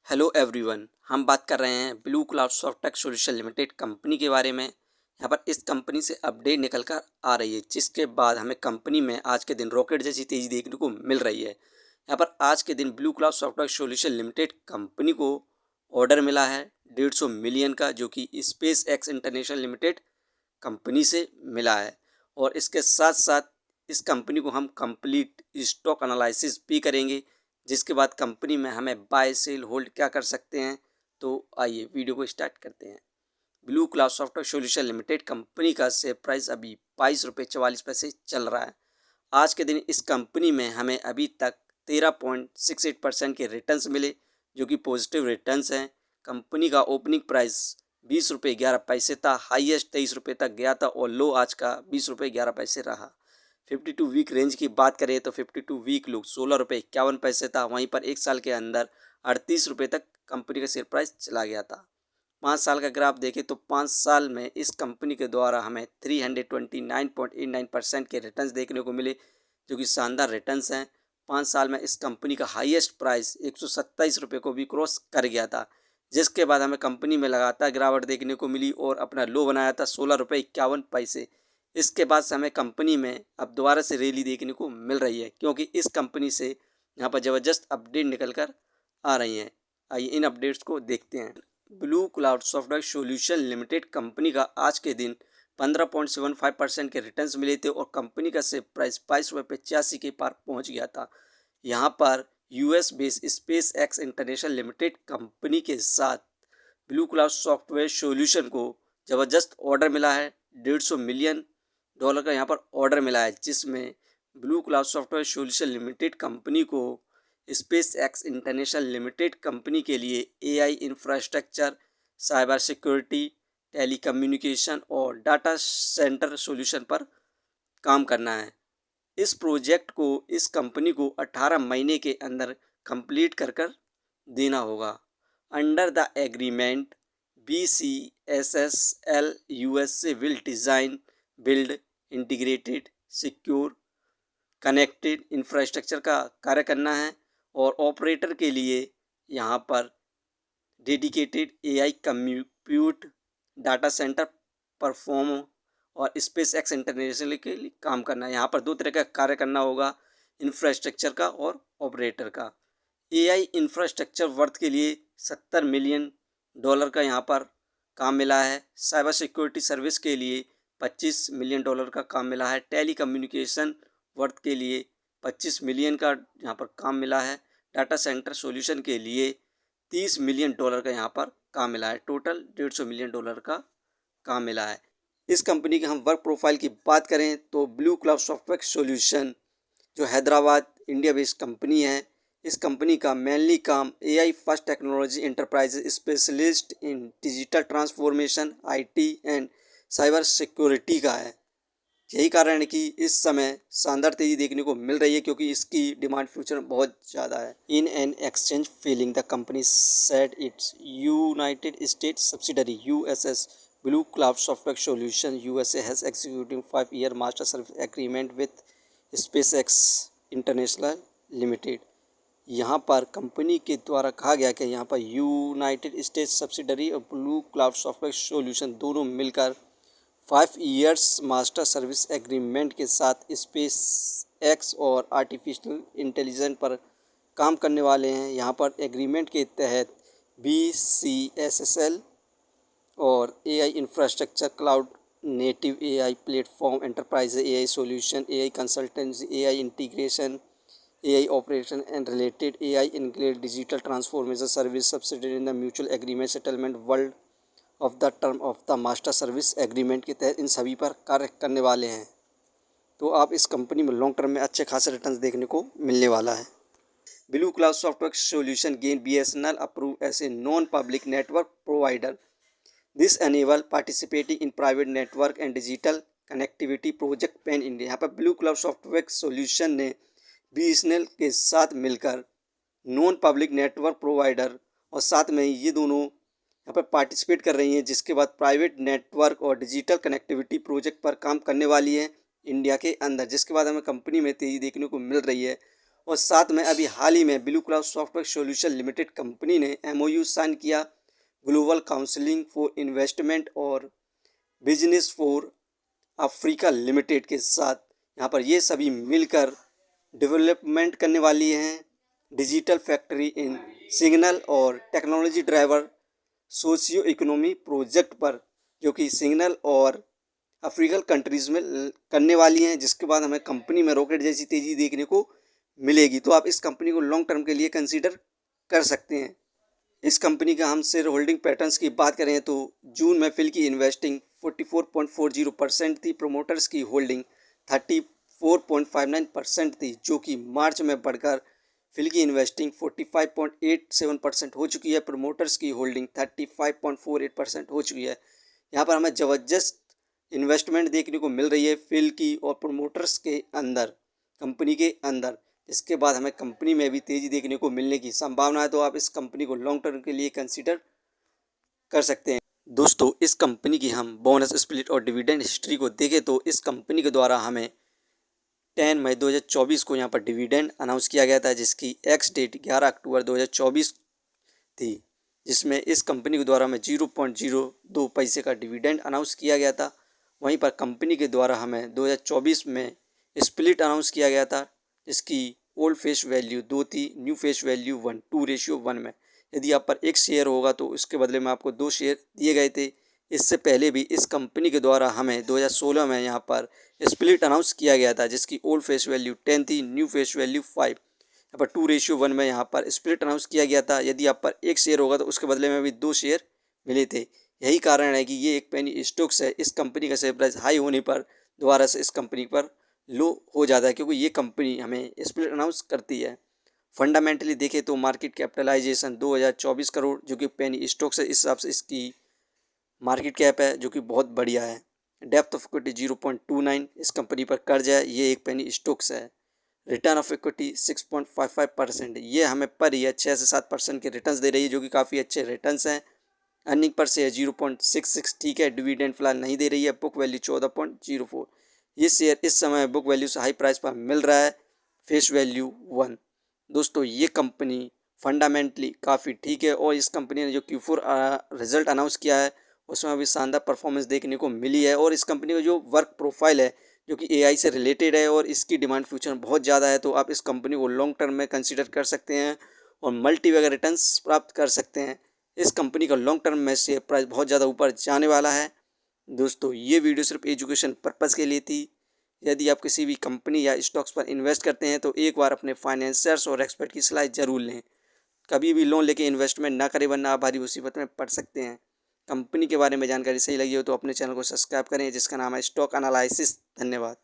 Hello everyone, हम बात कर रहे हैं blue cloud Softtech solution limited company के बारे में। यहाँ पर इस कंपनी से अपडेट निकल कर आ रही है, जिसके बाद हमें कंपनी में आज के दिन रॉकेट जैसी तेज़ी देखने को मिल रही है। यहाँ पर आज के दिन blue cloud Softtech solution limited company को ऑर्डर मिला है 150 मिलियन का, जो कि space x international limited company से मिला है। और इसके साथ साथ इस कंपनी को हम कंप्लीट स्टॉक एनालिसिस भी करेंगे, जिसके बाद कंपनी में हमें बाय सेल होल्ड क्या कर सकते हैं। तो आइए वीडियो को स्टार्ट करते हैं। Blue cloud software solution limited company का शेयर प्राइस अभी 22 रुपये 44 पैसे चल रहा है। आज के दिन इस कंपनी में हमें अभी तक 13.68% के रिटर्न्स मिले, जो कि पॉजिटिव रिटर्न्स हैं। कंपनी का ओपनिंग प्राइस 20 रुपये 11 पैसे था, हाईएस्ट 23 रुपये तक गया था और लो आज का 20 रुपये 11 पैसे रहा। 52 वीक रेंज की बात करें तो 52 वीक लो 16 रुपये 51 पैसे था। वहीं पर एक साल के अंदर 38 रुपये तक कंपनी का शेयर प्राइस चला गया था। 5 साल का ग्राफ देखें तो 5 साल में इस कंपनी के द्वारा हमें 329.89% के रिटर्न्स देखने को मिले, जो कि शानदार रिटर्न्स हैं। 5 साल में इस कंपनी का हाईएस्ट प्राइस 127 रुपये को भी क्रॉस कर गया था, जिसके बाद हमें कंपनी में लगातार गिरावट देखने को मिली और अपना लो बनाया था 16 रुपये 51 पैसे। इसके बाद से हमें कंपनी में अब दोबारा से रैली देखने को मिल रही है, क्योंकि इस कंपनी से यहाँ पर ज़बरदस्त अपडेट निकल कर आ रही हैं। आइए इन अपडेट्स को देखते हैं। Blue cloud software solution limited company का आज के दिन 15.75% के रिटर्न्स मिले थे और कंपनी का शेयर प्राइस 22 रुपये 85 के पार पहुँच गया था। यहाँ पर US based space x international limited company के साथ ब्लू क्लाउड सॉफ्टवेयर सॉल्यूशन को ज़बरदस्त ऑर्डर मिला है। 150 मिलियन डॉलर का यहाँ पर ऑर्डर मिला है, जिसमें blue cloud software solution limited company को SpaceX international limited company के लिए AI infrastructure, cyber security, telecommunication और डाटा सेंटर सॉल्यूशन पर काम करना है। इस प्रोजेक्ट को इस कंपनी को 18 महीने के अंदर कंप्लीट कर देना होगा। Under the agreement BCSSL USA will design, build, integrated, secure, connected infrastructure का कार्य करना है और ऑपरेटर के लिए यहाँ पर dedicated AI compute data centre perform और स्पेस एक्स इंटरनेशनल के लिए काम करना है। यहाँ पर 2 तरह का कार्य करना होगा, इंफ्रास्ट्रक्चर का और ऑपरेटर का। एआई इंफ्रास्ट्रक्चर वर्थ के लिए 70 मिलियन डॉलर का यहाँ पर काम मिला है। साइबर सिक्योरिटी सर्विस के लिए 25 मिलियन डॉलर का काम मिला है। टेली कम्युनिकेशन वर्थ के लिए 25 मिलियन का यहाँ पर काम मिला है। डाटा सेंटर सॉल्यूशन के लिए 30 मिलियन डॉलर का यहाँ पर काम मिला है। टोटल 150 मिलियन डॉलर का काम मिला है। इस कंपनी के हम वर्क प्रोफाइल की बात करें तो ब्लू क्लाउड सॉफ्टवेयर सॉल्यूशन जो हैदराबाद इंडिया बेस्ड कंपनी है, इस कंपनी का मेनली काम AI first technology enterprise specialist in digital transformation, IT and cyber security का है। यही कारण है कि इस समय शानदार तेज़ी देखने को मिल रही है, क्योंकि इसकी डिमांड फ्यूचर में बहुत ज़्यादा है। In an exchange feeling the company said it's United states subsidiary USS blue cloud software solution USA has executing 5-year master service agreement with space x international limited. यहाँ पर कंपनी के द्वारा कहा गया कि यहाँ पर यूनाइटेड स्टेट्स सब्सिडरी और ब्लू क्लाउड सॉफ्टवेयर सॉल्यूशन दोनों मिलकर 5 years मास्टर सर्विस एग्रीमेंट के साथ स्पेस एक्स और आर्टिफिशियल इंटेलिजेंस पर काम करने वाले हैं। यहाँ पर एग्रीमेंट के तहत BCSSL और AI infrastructure, cloud native AI platform, enterprise AI solution, AI consultancy, AI integration, AI operation and related AI include digital transformation service subsidiary in the mutual agreement settlement world of the term of the master service agreement के तहत इन सभी पर कार्य करने वाले हैं। तो आप इस कंपनी में लॉन्ग टर्म में अच्छे खासे रिटर्न्स देखने को मिलने वाला है। Blue cloud software solution gain BSNL approve as a non public network provider. This enable participating in private network and digital connectivity project pan India. यहाँ पर ब्लू क्लाउड सॉफ्टवेयर सॉल्यूशन ने BSNL के साथ मिलकर नॉन पब्लिक नेटवर्क प्रोवाइडर और साथ में ये दोनों यहाँ पर पार्टिसिपेट कर रही हैं, जिसके बाद प्राइवेट नेटवर्क और डिजिटल कनेक्टिविटी प्रोजेक्ट पर काम करने वाली है इंडिया के अंदर, जिसके बाद हमें कंपनी में तेज़ी देखने को मिल रही है। और साथ में अभी हाल ही में blue cloud software solution limited company ने MOU साइन किया ग्लोबल काउंसिलिंग फॉर इन्वेस्टमेंट और बिजनेस फॉर अफ्रीका लिमिटेड के साथ। यहाँ पर ये सभी मिलकर डेवलपमेंट करने वाली हैं डिजिटल फैक्ट्री इन सिग्नल और technology driver socio economy project पर, जो कि सिग्नल और अफ्रीकन कंट्रीज़ में करने वाली हैं, जिसके बाद हमें कंपनी में रॉकेट जैसी तेज़ी देखने को मिलेगी। तो आप इस कंपनी को लॉन्ग टर्म के लिए कंसीडर कर सकते हैं। इस कंपनी का हम शेयर होल्डिंग पैटर्न्स की बात करें तो जून में फिल की इन्वेस्टिंग 44.40% थी, प्रोमोटर्स की होल्डिंग 34.59% थी, जो कि मार्च में बढ़कर फिल की इन्वेस्टिंग 45.87% हो चुकी है, प्रमोटर्स की होल्डिंग 35.48% हो चुकी है। यहाँ पर हमें ज़बरदस्त इन्वेस्टमेंट देखने को मिल रही है फिल की और प्रमोटर्स के अंदर, कंपनी के अंदर। इसके बाद हमें कंपनी में भी तेज़ी देखने को मिलने की संभावना है, तो आप इस कंपनी को लॉन्ग टर्म के लिए कंसीडर कर सकते हैं। दोस्तों, इस कंपनी की हम बोनस स्प्लिट और डिविडेंड हिस्ट्री को देखें तो इस कंपनी के द्वारा हमें 10 मई 2024 को यहाँ पर डिविडेंड अनाउंस किया गया था, जिसकी एक्स डेट 11 अक्टूबर 2024 थी, जिसमें इस कंपनी के द्वारा हमें 0.02 पैसे का डिविडेंड अनाउंस किया गया था। वहीं पर कंपनी के द्वारा हमें 2024 में स्प्लिट अनाउंस किया गया था, जिसकी ओल्ड फेस वैल्यू 2 थी, न्यू फेस वैल्यू 1, 2:1 में। यदि आप पर एक शेयर होगा तो उसके बदले में आपको 2 शेयर दिए गए थे। इससे पहले भी इस कंपनी के द्वारा हमें 2016 में यहाँ पर स्प्लिट अनाउंस किया गया था, जिसकी ओल्ड फेस वैल्यू 10 थी, न्यू फेस वैल्यू 5। यहाँ पर 2:1 में यहाँ पर स्प्लिट अनाउंस किया गया था। यदि आप पर एक शेयर होगा तो उसके बदले में भी 2 शेयर मिले थे। यही कारण है कि ये एक पेनी स्टॉक्स है। इस कंपनी का शेयर प्राइस हाई होने पर दोबारा से इस कंपनी पर लो हो जाता है, क्योंकि ये कंपनी हमें स्प्लिट अनाउंस करती है। फंडामेंटली देखें तो मार्केट कैपिटलाइजेशन 2024 करोड़, जो कि पेनी स्टॉक्स है, इस हिसाब से इसकी मार्केट कैप है, जो कि बहुत बढ़िया है। डेप्थ ऑफ इक्विटी 0.29, इस कंपनी पर कर्ज है, ये एक पेनी स्टॉक्स है। रिटर्न ऑफ इक्विटी 6.55%, ये हमें पर ईयर 6 से 7% के रिटर्न्स दे रही है, जो कि काफ़ी अच्छे रिटर्न्स हैं। अर्निंग पर शेयर 0.66, ठीक है। डिविडेंड फिलहाल नहीं दे रही है। बुक वैल्यू 14.04, ये शेयर इस समय बुक वैल्यू से हाई प्राइस पर मिल रहा है, फेस वैल्यू 1। दोस्तों, ये कंपनी फंडामेंटली काफ़ी ठीक है और इस कंपनी ने जो Q4 रिजल्ट अनाउंस किया है उसमें भी शानदार परफॉर्मेंस देखने को मिली है। और इस कंपनी का जो वर्क प्रोफाइल है, जो कि AI से रिलेटेड है और इसकी डिमांड फ्यूचर में बहुत ज़्यादा है, तो आप इस कंपनी को लॉन्ग टर्म में कंसीडर कर सकते हैं और मल्टी वगैरह रिटर्न्स प्राप्त कर सकते हैं। इस कंपनी का लॉन्ग टर्म में शेयर प्राइस बहुत ज़्यादा ऊपर जाने वाला है। दोस्तों, ये वीडियो सिर्फ एजुकेशन पर्पज़ के लिए थी। यदि आप किसी भी कंपनी या स्टॉक्स पर इन्वेस्ट करते हैं तो एक बार अपने फाइनेंसर्स और एक्सपर्ट की सलाह जरूर लें। कभी भी लोन लेके इन्वेस्टमेंट ना करें, वरना आप भारी मुसीबत में पड़ सकते हैं। कंपनी के बारे में जानकारी सही लगी हो तो अपने चैनल को सब्सक्राइब करें, जिसका नाम है स्टॉक एनालिसिस। धन्यवाद।